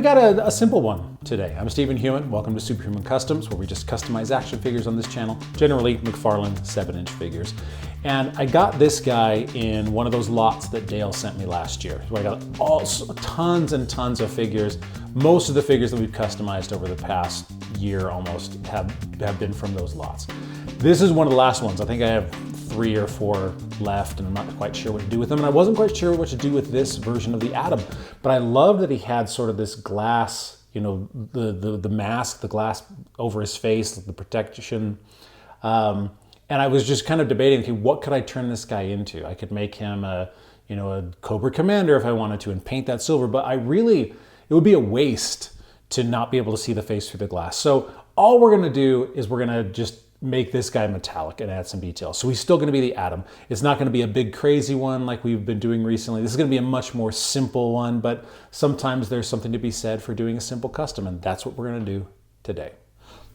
got a simple one today. I'm Stephen Hewitt. Welcome to Superhuman Customs, where we just customize action figures on this channel, generally McFarlane 7-inch figures. And I got this guy in one of those lots that Dale sent me last year. So I got tons and tons of figures. Most of the figures that we've customized over the past year almost have been from those lots. This is one of the last ones. I think I have 3 or 4 left, and I'm not quite sure what to do with them. And I wasn't quite sure what to do with this version of the Atom, but I love that he had sort of this glass, you know, the mask, the glass over his face, the protection. And I was just kind of debating, okay, what could I turn this guy into? I could make him a Cobra Commander if I wanted to and paint that silver, but it would be a waste to not be able to see the face through the glass. So all we're gonna do is we're gonna just make this guy metallic and add some details. So he's still gonna be the Atom. It's not gonna be a big crazy one like we've been doing recently. This is gonna be a much more simple one, but sometimes there's something to be said for doing a simple custom, and that's what we're gonna do today.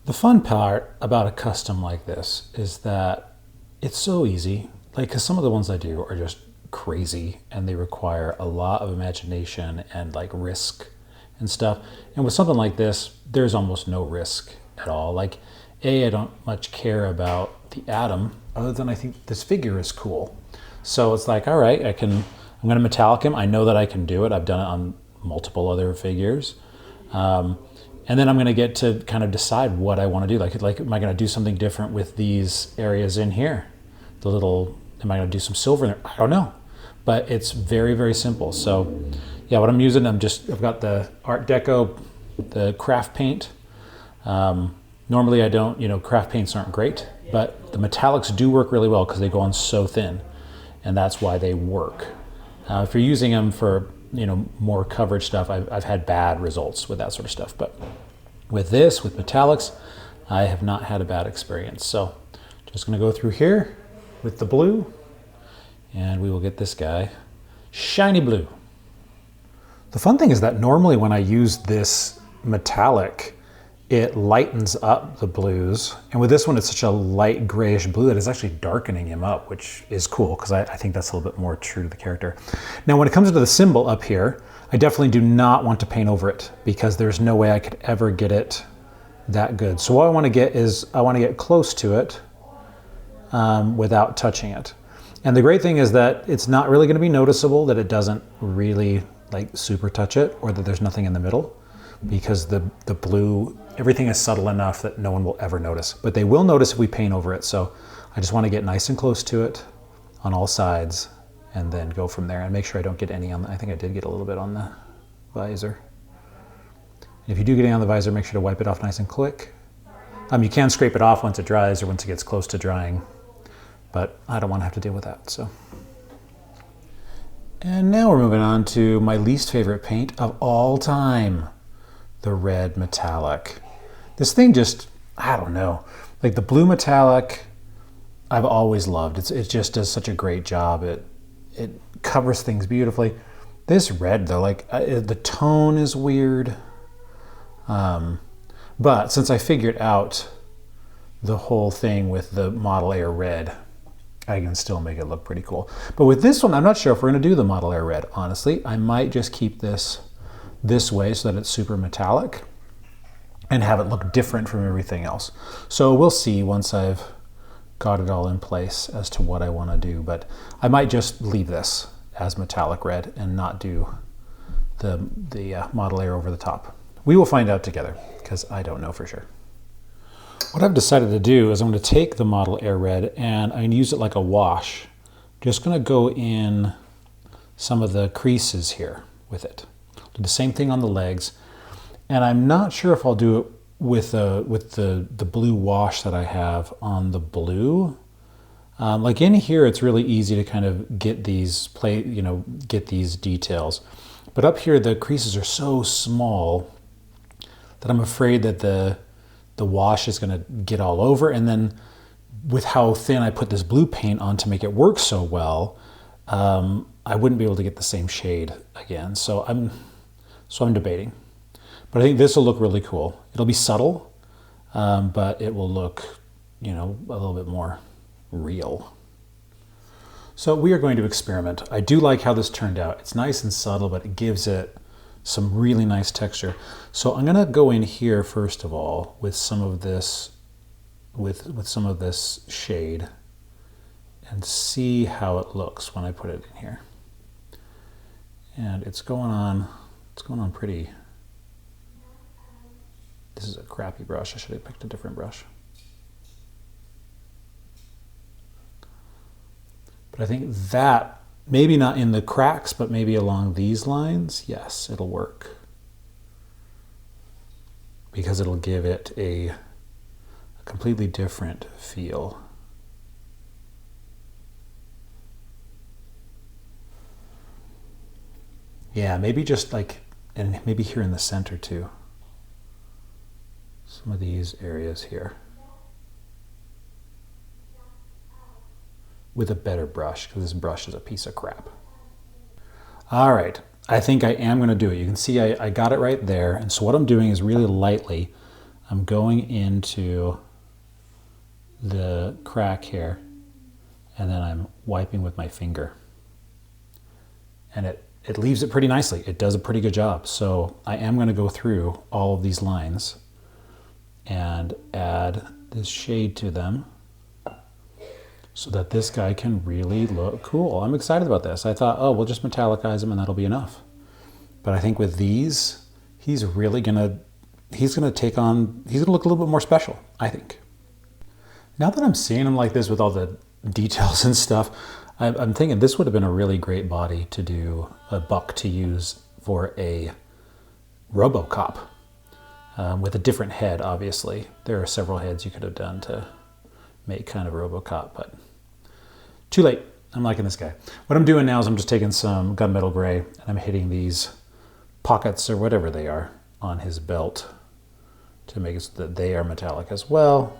The fun part about a custom like this is that it's so easy. Like, cause some of the ones I do are just crazy and they require a lot of imagination and like risk and stuff. And with something like this, there's almost no risk at all. Like, I don't much care about the Atom other than I think this figure is cool. So it's like, all right, I'm gonna metallic him. I know that I can do it. I've done it on multiple other figures. And then I'm gonna get to kind of decide what I wanna do. Like, am I gonna do something different with these areas in here? Am I gonna do some silver in there? I don't know, but it's very, very simple. So yeah, what I'm using, I've got the Art Deco, the craft paint. Normally I don't, craft paints aren't great, but the metallics do work really well because they go on so thin, and that's why they work. If you're using them for, more coverage stuff, I've had bad results with that sort of stuff. But with metallics, I have not had a bad experience. So just gonna go through here with the blue, and we will get this guy shiny blue. The fun thing is that normally when I use this metallic, it lightens up the blues. And with this one, it's such a light grayish blue that it's actually darkening him up, which is cool because I think that's a little bit more true to the character. Now, when it comes to the symbol up here, I definitely do not want to paint over it because there's no way I could ever get it that good. So what I want to get is, I want to get close to it without touching it. And the great thing is that it's not really going to be noticeable that it doesn't really like super touch it, or that there's nothing in the middle, because the blue, everything is subtle enough that no one will ever notice. But they will notice if we paint over it. So I just want to get nice and close to it on all sides and then go from there and make sure I don't get any on I think I did get a little bit on the visor. And if you do get any on the visor, make sure to wipe it off nice and quick. You can scrape it off once it dries or once it gets close to drying, but I don't want to have to deal with that, so. And now we're moving on to my least favorite paint of all time, the red metallic. This thing just, I don't know, like the blue metallic, I've always loved. It just does such a great job. It covers things beautifully. This red though, like the tone is weird. But since I figured out the whole thing with the Model Air red, I can still make it look pretty cool. But with this one, I'm not sure if we're gonna do the Model Air red, honestly. I might just keep this way so that it's super metallic and have it look different from everything else. So we'll see once I've got it all in place as to what I wanna do, but I might just leave this as metallic red and not do the Model Air over the top. We will find out together, because I don't know for sure. What I've decided to do is I'm going to take the Model Air red and I'm going to use it like a wash. Just going to go in some of the creases here with it. Do the same thing on the legs. And I'm not sure if I'll do it with the blue wash that I have on the blue. Like in here, it's really easy to kind of get these get these details. But up here, the creases are so small that I'm afraid that the wash is going to get all over, and then with how thin I put this blue paint on to make it work so well, I wouldn't be able to get the same shade again. So I'm debating, but I think this will look really cool. It'll be subtle, but it will look, a little bit more real. So we are going to experiment. I do like how this turned out. It's nice and subtle, but it gives it some really nice texture. So I'm gonna go in here first of all with some of this, with some of this shade, and see how it looks when I put it in here. And it's going on pretty. This is a crappy brush. I should have picked a different brush. But I think that, maybe not in the cracks, but maybe along these lines, yes, it'll work. Because it'll give it a completely different feel. Yeah, maybe just like, and maybe here in the center too. Some of these areas here. With a better brush, because this brush is a piece of crap. All right, I think I am gonna do it. You can see I got it right there. And so what I'm doing is really lightly, I'm going into the crack here, and then I'm wiping with my finger. And it leaves it pretty nicely. It does a pretty good job. So I am gonna go through all of these lines and add this shade to them so that this guy can really look cool. I'm excited about this. I thought, oh, we'll just metallicize him and that'll be enough. But I think with these, he's gonna look a little bit more special, I think. Now that I'm seeing him like this with all the details and stuff, I'm thinking this would have been a really great body to do, a buck to use for a RoboCop. With a different head, obviously. There are several heads you could have done to make kind of RoboCop, but too late. I'm liking this guy. What I'm doing now is I'm just taking some gunmetal gray and I'm hitting these pockets or whatever they are on his belt to make it so that they are metallic as well.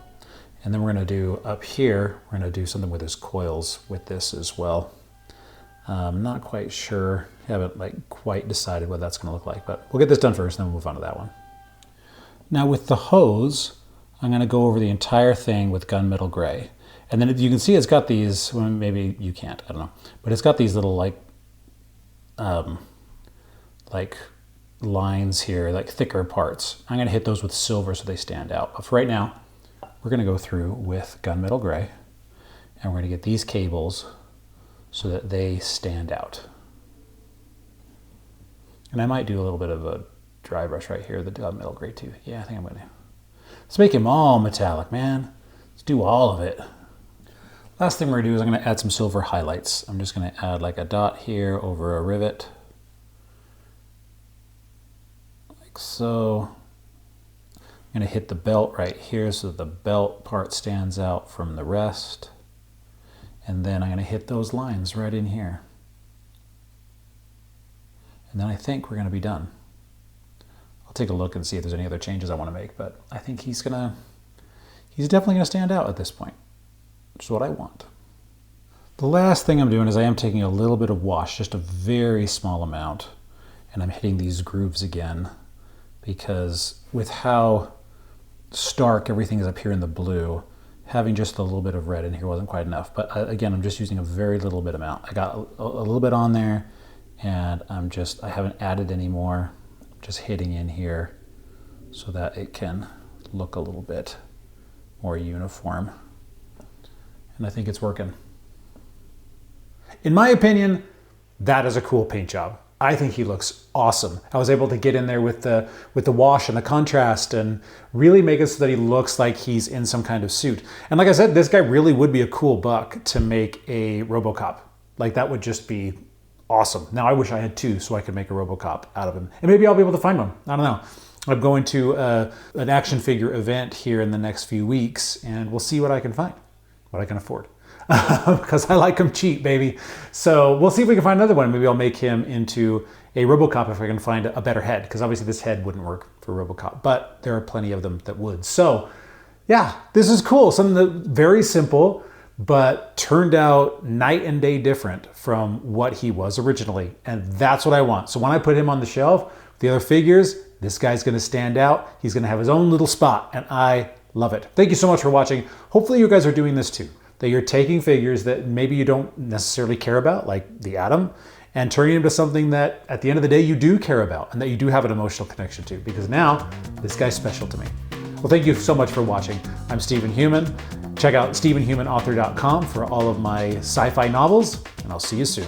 And then we're gonna do up here, we're gonna do something with his coils with this as well. I'm not quite sure, haven't quite decided what that's gonna look like, but we'll get this done first and then we'll move on to that one. Now with the hose, I'm gonna go over the entire thing with gunmetal gray. And then you can see it's got these, well, maybe you can't, I don't know. But it's got these little like lines here, like thicker parts. I'm gonna hit those with silver so they stand out. But for right now, we're gonna go through with gunmetal gray and we're gonna get these cables so that they stand out. And I might do a little bit of a dry brush right here, the gunmetal gray too. Yeah, I think I'm gonna. Let's make him all metallic, man. Let's do all of it. Last thing we're gonna do is I'm gonna add some silver highlights. I'm just gonna add like a dot here over a rivet. Like so. I'm gonna hit the belt right here so that the belt part stands out from the rest. And then I'm gonna hit those lines right in here. And then I think we're gonna be done. I'll take a look and see if there's any other changes I wanna make, but I think he's definitely gonna stand out at this point, which is what I want. The last thing I'm doing is I am taking a little bit of wash, just a very small amount, and I'm hitting these grooves again because with how stark everything is up here in the blue, having just a little bit of red in here wasn't quite enough. But again, I'm just using a very little bit amount. I got a little bit on there and I haven't added any more. I'm just hitting in here so that it can look a little bit more uniform. And I think it's working. In my opinion, that is a cool paint job. I think he looks awesome. I was able to get in there with the wash and the contrast and really make it so that he looks like he's in some kind of suit. And like I said, this guy really would be a cool buck to make a RoboCop. Like that would just be awesome. Now I wish I had two so I could make a RoboCop out of him. And maybe I'll be able to find one. I don't know. I'm going to an action figure event here in the next few weeks and we'll see what I can find, what I can afford. Because I like them cheap, baby. So we'll see if we can find another one. Maybe I'll make him into a RoboCop if I can find a better head, because obviously this head wouldn't work for RoboCop, but there are plenty of them that would. So yeah, this is cool. Something that very simple, but turned out night and day different from what he was originally. And that's what I want. So when I put him on the shelf, the other figures, this guy's gonna stand out. He's gonna have his own little spot and I love it. Thank you so much for watching. Hopefully you guys are doing this too. that you're taking figures that maybe you don't necessarily care about, like the atom, and turning them into something that at the end of the day you do care about and that you do have an emotional connection to, because now this guy's special to me. Well, thank you so much for watching. I'm Stephen Heumann. Check out StephenHeumannAuthor.com for all of my sci-fi novels, and I'll see you soon.